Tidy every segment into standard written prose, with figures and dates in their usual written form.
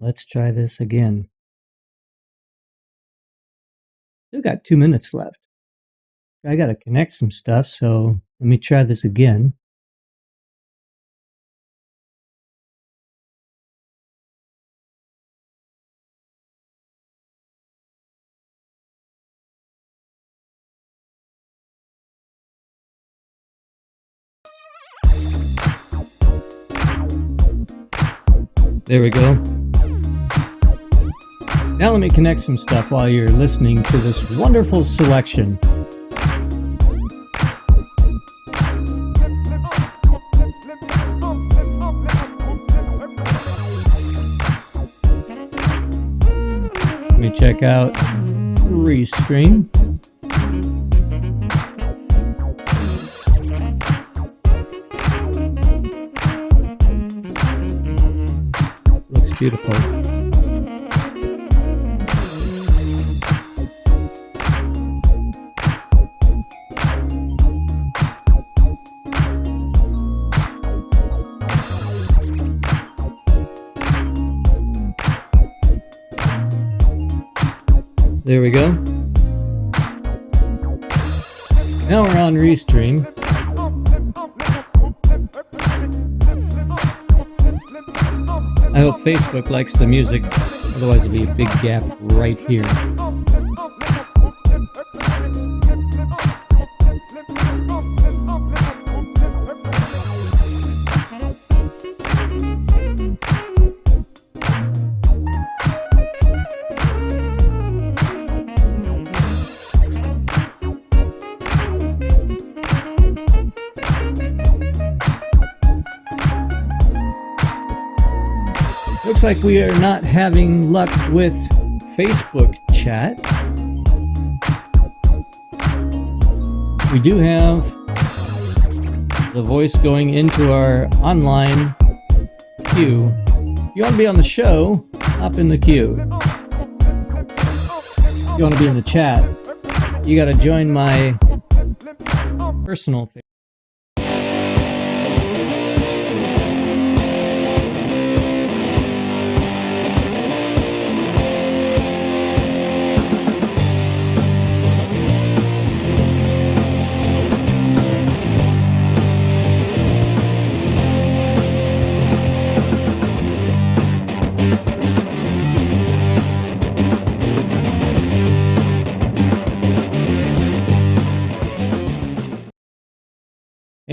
Let's try this again. Still got 2 minutes left. I got to connect some stuff, so let me try this again. There we go. Now let me connect some stuff while you're listening to this wonderful selection. Let me check out Restream. Looks beautiful. There we go. Now we're on Restream. I hope Facebook likes the music, otherwise it'll be a big gap right here. Looks like we are not having luck with Facebook chat. We do have the voice going into our online queue. If you want to be on the show, hop in the queue. If you want to be in the chat, you got to join my personal Facebook.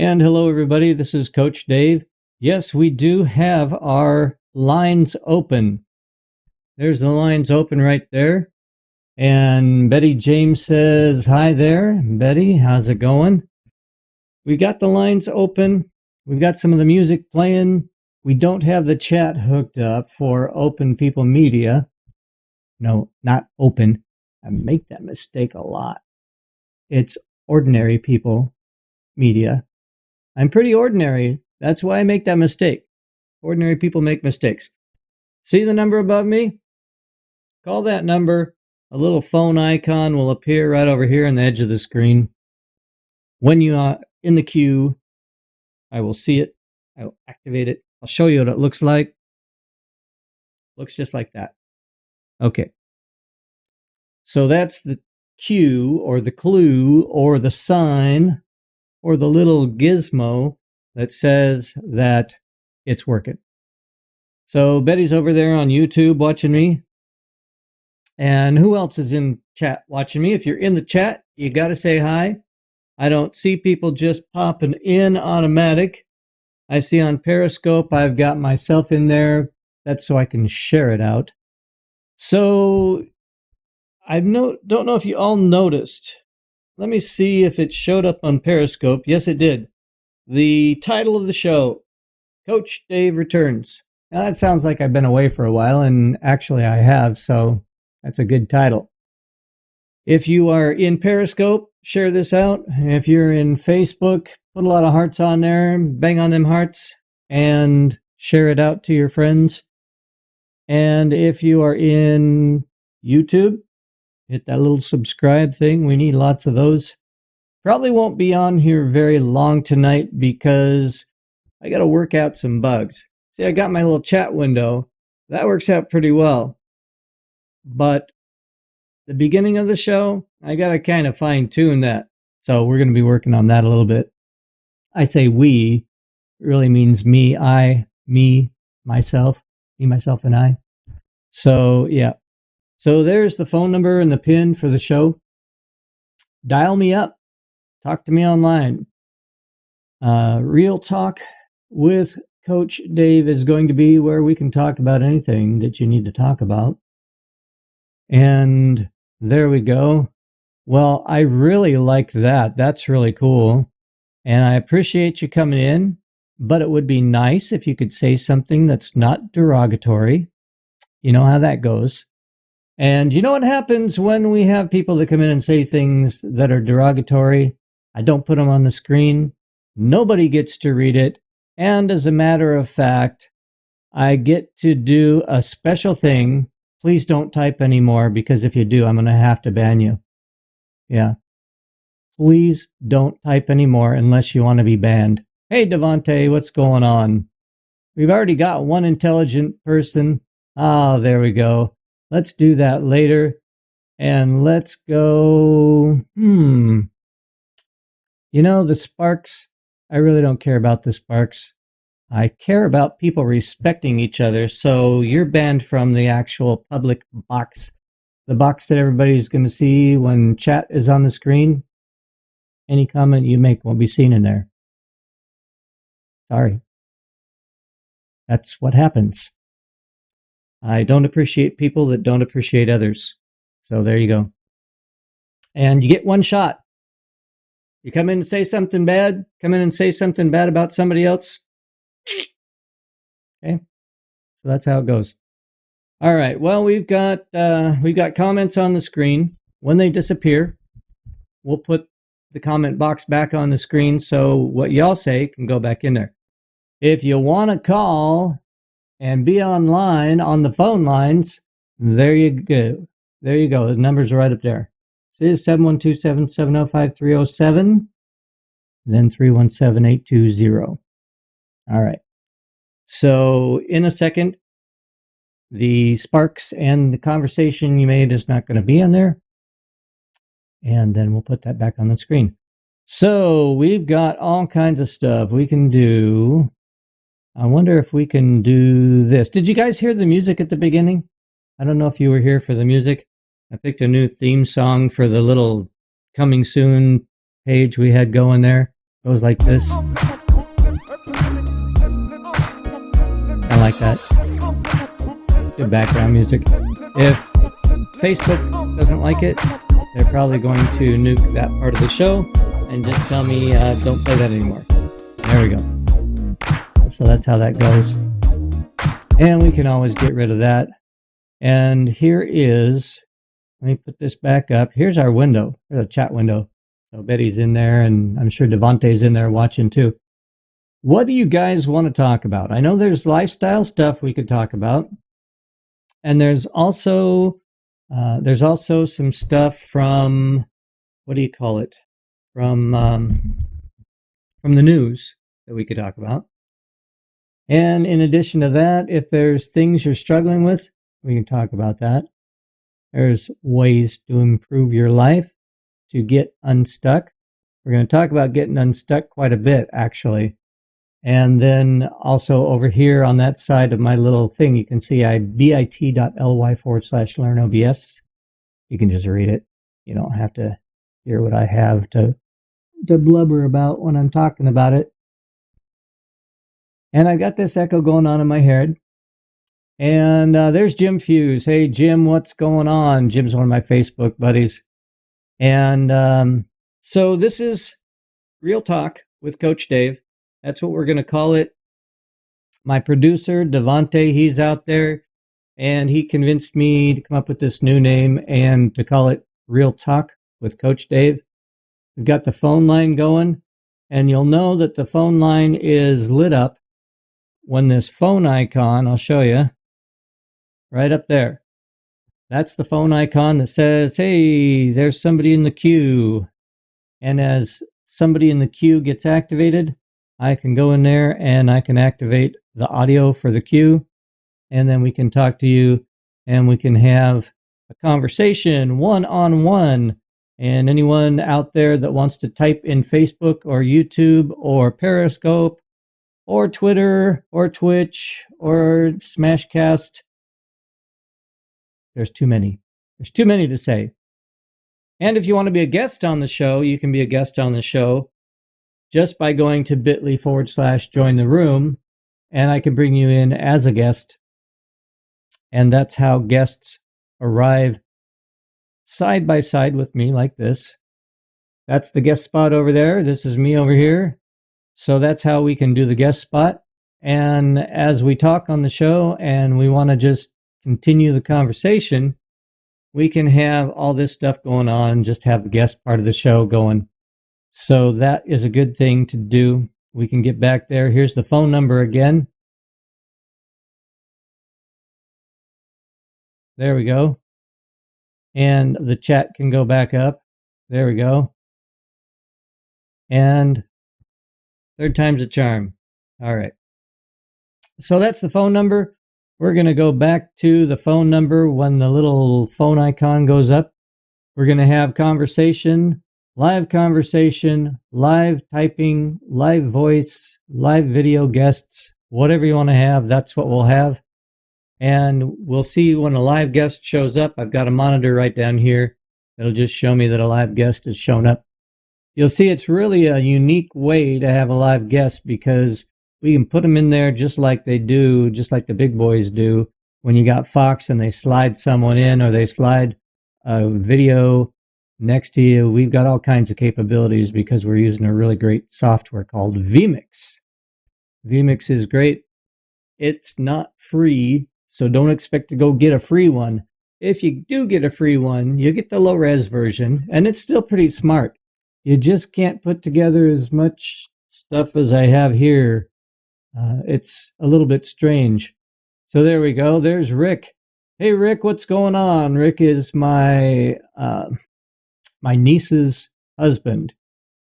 And hello everybody, this is Coach Dave. Yes, we do have our lines open. There's the lines open right there. And Betty James says, hi there. Betty, how's it going? We got the lines open. We've got some of the music playing. We don't have the chat hooked up for Open People Media. No, not open. I make that mistake a lot. It's Ordinary People Media. I'm pretty ordinary. That's why I make that mistake. Ordinary people make mistakes. See the number above me? Call that number. A little phone icon will appear right over here on the edge of the screen. When you are in the queue, I will see it. I will activate it. I'll show you what it looks like. Looks just like that. Okay. So that's the cue or the clue or the sign or the little gizmo that says that it's working. So Betty's over there on YouTube watching me. And who else is in chat watching me? If you're in the chat, you got to say hi. I don't see people just popping in automatic. I see on Periscope, I've got myself in there. That's so I can share it out. So I don't know if you all noticed. Let me see if it showed up on Periscope. Yes, it did. The title of the show, Coach Dave Returns. Now, that sounds like I've been away for a while, and actually I have, so that's a good title. If you are in Periscope, share this out. If you're in Facebook, put a lot of hearts on there, bang on them hearts, and share it out to your friends. And if you are in YouTube, hit that little subscribe thing. We need lots of those. Probably won't be on here very long tonight because I got to work out some bugs. See, I got my little chat window, that works out pretty well. But the beginning of the show, I got to kind of fine tune that. So we're going to be working on that a little bit. I say we, it really means me, I, me, myself, me, myself, and I. So, yeah. So there's the phone number and the pin for the show. Dial me up. Talk to me online. Real Talk with Coach Dave is going to be where we can talk about anything that you need to talk about. And there we go. Well, I really like that. That's really cool. And I appreciate you coming in, but it would be nice if you could say something that's not derogatory. You know how that goes. And you know what happens when we have people that come in and say things that are derogatory? I don't put them on the screen. Nobody gets to read it. And as a matter of fact, I get to do a special thing. Please don't type anymore, because if you do, I'm going to have to ban you. Yeah. Please don't type anymore unless you want to be banned. Hey, Devante, what's going on? We've already got one intelligent person. Oh, there we go. Let's do that later. And let's go. You know, the sparks, I really don't care about the sparks. I care about people respecting each other. So you're banned from the actual public box, the box that everybody's going to see when chat is on the screen. Any comment you make won't be seen in there. Sorry. That's what happens. I don't appreciate people that don't appreciate others. So there you go. And you get one shot. You come in and say something bad, about somebody else. Okay. So that's how it goes. All right. Well, we've got comments on the screen. When they disappear, we'll put the comment box back on the screen so what y'all say can go back in there. If you want to call and be online on the phone lines, there you go. There you go. The numbers are right up there. So it is 712-770-5307, then 317-820. All right. So in a second, the sparks and the conversation you made is not going to be on there. And then we'll put that back on the screen. So we've got all kinds of stuff we can do. I wonder if we can do this. Did you guys hear the music at the beginning? I don't know if you were here for the music. I picked a new theme song for the little coming soon page we had going there. It goes like this. I like that. Good background music. If Facebook doesn't like it, they're probably going to nuke that part of the show and just tell me don't play that anymore. There we go. So that's how that goes. And we can always get rid of that. And here is, let me put this back up. Here's our window. Here's a chat window. So Betty's in there, and I'm sure Devante's in there watching too. What do you guys want to talk about? I know there's lifestyle stuff we could talk about. And there's also some stuff from, what do you call it? From the news that we could talk about. And in addition to that, if there's things you're struggling with, we can talk about that. There's ways to improve your life, to get unstuck. We're going to talk about getting unstuck quite a bit, actually. And then also over here on that side of my little thing, you can see bit.ly/learnobs. You can just read it. You don't have to hear what I have to blubber about when I'm talking about it. And I got this echo going on in my head. And there's Jim Fuse. Hey, Jim, what's going on? Jim's one of my Facebook buddies. And so this is Real Talk with Coach Dave. That's what we're going to call it. My producer, Devante, he's out there. And he convinced me to come up with this new name and to call it Real Talk with Coach Dave. We've got the phone line going. And you'll know that the phone line is lit up when this phone icon, I'll show you, right up there. That's the phone icon that says, hey, there's somebody in the queue. And as somebody in the queue gets activated, I can go in there and I can activate the audio for the queue. and then we can talk to you and we can have a conversation one-on-one. And anyone out there that wants to type in Facebook or YouTube or Periscope or Twitter or Twitch or Smashcast, there's too many. There's too many to say. And if you want to be a guest on the show, you can be a guest on the show just by going to bit.ly/join the room, and I can bring you in as a guest. And that's how guests arrive side by side with me like this. That's the guest spot over there. This is me over here. So that's how we can do the guest spot. And as we talk on the show and we want to just continue the conversation, we can have all this stuff going on, just have the guest part of the show going. So that is a good thing to do. We can get back there. Here's the phone number again. There we go. And the chat can go back up. There we go. And third time's a charm. All right. So that's the phone number. We're going to go back to the phone number when the little phone icon goes up. We're going to have conversation, live typing, live voice, live video guests, whatever you want to have, that's what we'll have. And we'll see when a live guest shows up. I've got a monitor right down here that'll just show me that a live guest has shown up. You'll see it's really a unique way to have a live guest because we can put them in there just like they do, just like the big boys do. When you got Fox and they slide someone in or they slide a video next to you, we've got all kinds of capabilities because we're using a really great software called vMix. vMix is great. It's not free, so don't expect to go get a free one. If you do get a free one, you get the low-res version, and it's still pretty smart. You just can't put together as much stuff as I have here. It's a little bit strange. So there we go. There's Rick. Hey, Rick, what's going on? Rick is my niece's husband,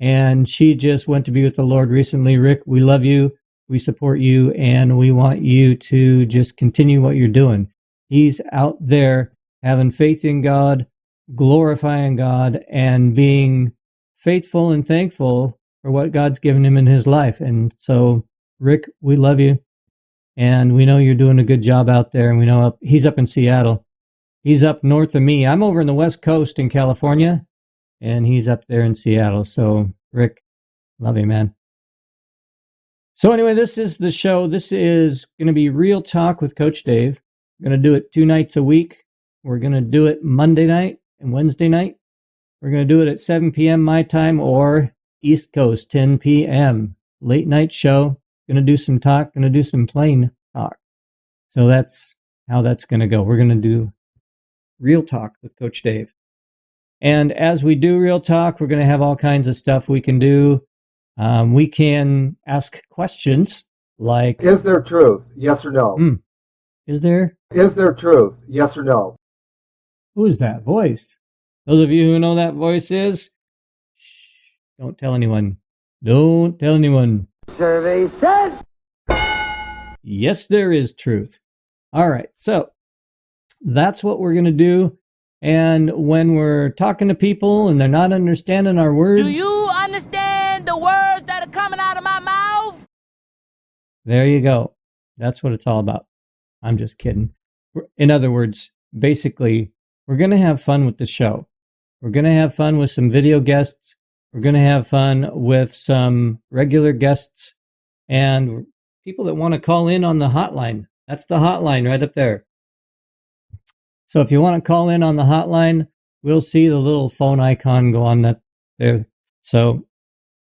and she just went to be with the Lord recently. Rick, we love you. We support you, and we want you to just continue what you're doing. He's out there having faith in God, glorifying God, and being faithful and thankful for what God's given him in his life. And so, Rick, we love you, and we know you're doing a good job out there, and we know he's up in Seattle. He's up north of me. I'm over in the West Coast in California, and he's up there in Seattle. So, Rick, love you, man. So anyway, this is the show. This is going to be Real Talk with Coach Dave. We're going to do it 2 nights a week. We're going to do it Monday night and Wednesday night. We're going to do it at 7 p.m. my time or East Coast, 10 p.m. Late night show. Going to do some talk. Going to do some plain talk. So that's how that's going to go. We're going to do Real Talk with Coach Dave. And as we do Real Talk, we're going to have all kinds of stuff we can do. We can ask questions like... Is there truth? Yes or no? Is there? Is there truth? Yes or no? Who is that voice? Those of you who know that voice is... Shh, don't tell anyone. Don't tell anyone. Survey said... Yes, there is truth. All right, so that's what we're going to do. And when we're talking to people and they're not understanding our words... Do you understand the words that are coming out of my mouth? There you go. That's what it's all about. I'm just kidding. In other words, basically, we're going to have fun with the show. We're going to have fun with some video guests. We're going to have fun with some regular guests and people that want to call in on the hotline. That's the hotline right up there. So if you want to call in on the hotline, we'll see the little phone icon go on that there. So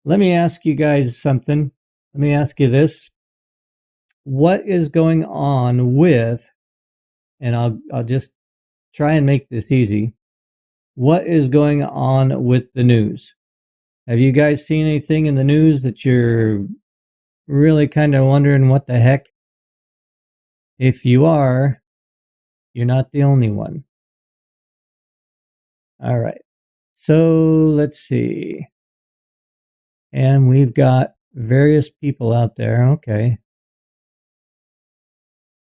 let me ask you guys something. Let me ask you this. What is going on with, and I'll just try and make this easy. What is going on with the news? Have you guys seen anything in the news that you're really kind of wondering what the heck? If you are, you're not the only one. All right. So let's see. And we've got various people out there. Okay.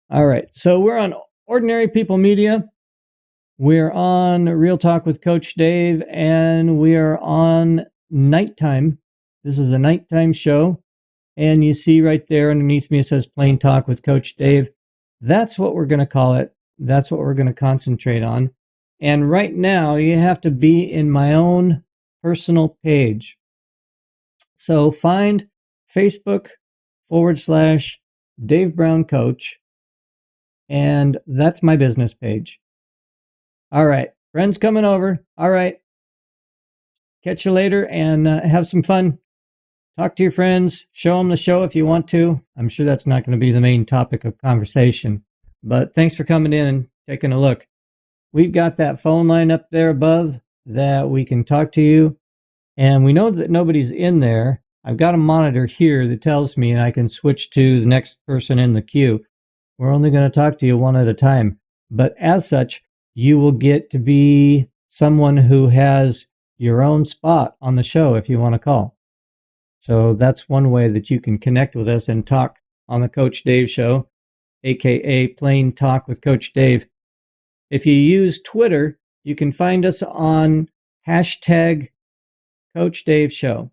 All right. So we're on Ordinary People Media. We're on Real Talk with Coach Dave, and we are on nighttime. This is a nighttime show. And you see right there underneath me, it says Plain Talk with Coach Dave. That's what we're going to call it. That's what we're going to concentrate on. And right now, you have to be in my own personal page. So find Facebook.com/Dave Brown Coach. And that's my business page. All right. Friends coming over. All right. Catch you later and have some fun. Talk to your friends. Show them the show if you want to. I'm sure that's not going to be the main topic of conversation. But thanks for coming in and taking a look. We've got that phone line up there above that we can talk to you. And we know that nobody's in there. I've got a monitor here that tells me, and I can switch to the next person in the queue. We're only going to talk to you one at a time. But as such, you will get to be someone who has your own spot on the show if you want to call. So that's one way that you can connect with us and talk on the Coach Dave Show, aka Plain Talk with Coach Dave. If you use Twitter, you can find us on hashtag Coach Dave Show.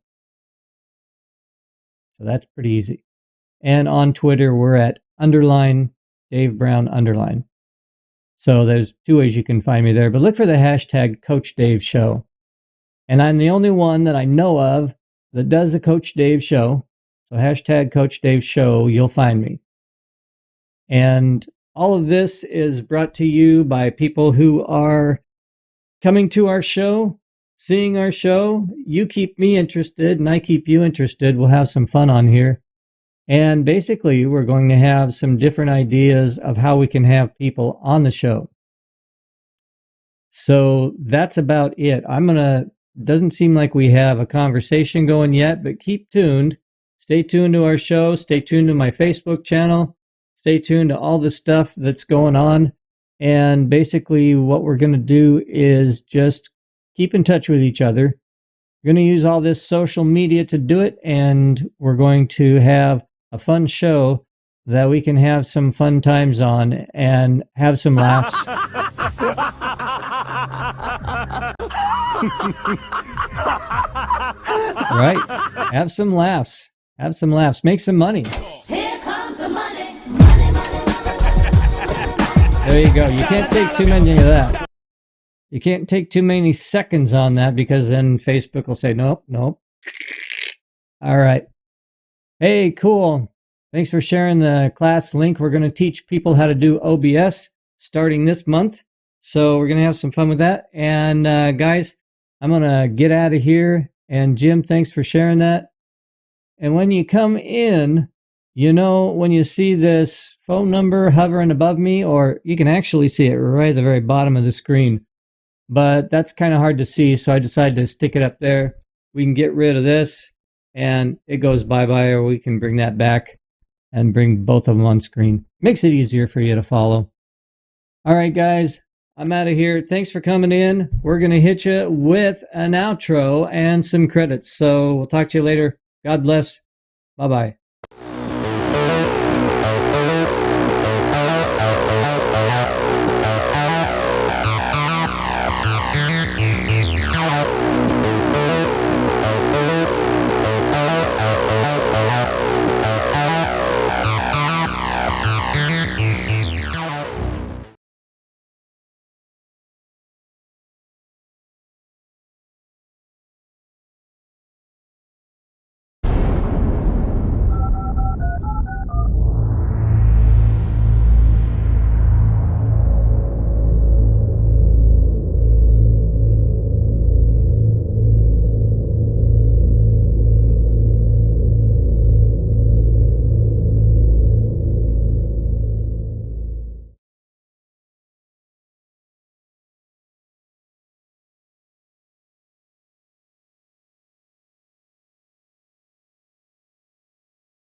So that's pretty easy. And on Twitter, we're at _Dave Brown_. So there's two ways you can find me there. But look for the hashtag Coach Dave Show. And I'm the only one that I know of that does the Coach Dave Show. So hashtag Coach Dave Show, you'll find me. And all of this is brought to you by people who are coming to our show, seeing our show. You keep me interested and I keep you interested. We'll have some fun on here. And basically, we're going to have some different ideas of how we can have people on the show. So that's about it. Doesn't seem like we have a conversation going yet, but keep tuned. Stay tuned to our show. Stay tuned to my Facebook channel. Stay tuned to all the stuff that's going on. And basically, what we're going to do is just keep in touch with each other. We're going to use all this social media to do it, and we're going to have a fun show that we can have some fun times on and have some laughs. Right? Have some laughs. Have some laughs. Make some money. Here comes the money. Money, money, money. There you go. You can't take too many of that. You can't take too many seconds on that because then Facebook will say, nope. All right. Hey, cool. Thanks for sharing the class link. We're going to teach people how to do OBS starting this month. So we're going to have some fun with that. And guys, I'm going to get out of here. And Jim, thanks for sharing that. And when you come in, when you see this phone number hovering above me, or you can actually see it right at the very bottom of the screen. But that's kind of hard to see, so I decided to stick it up there. We can get rid of this, and it goes bye-bye, or we can bring that back and bring both of them on screen. Makes it easier for you to follow. All right, guys, I'm out of here. Thanks for coming in. We're going to hit you with an outro and some credits. So we'll talk to you later. God bless. Bye-bye.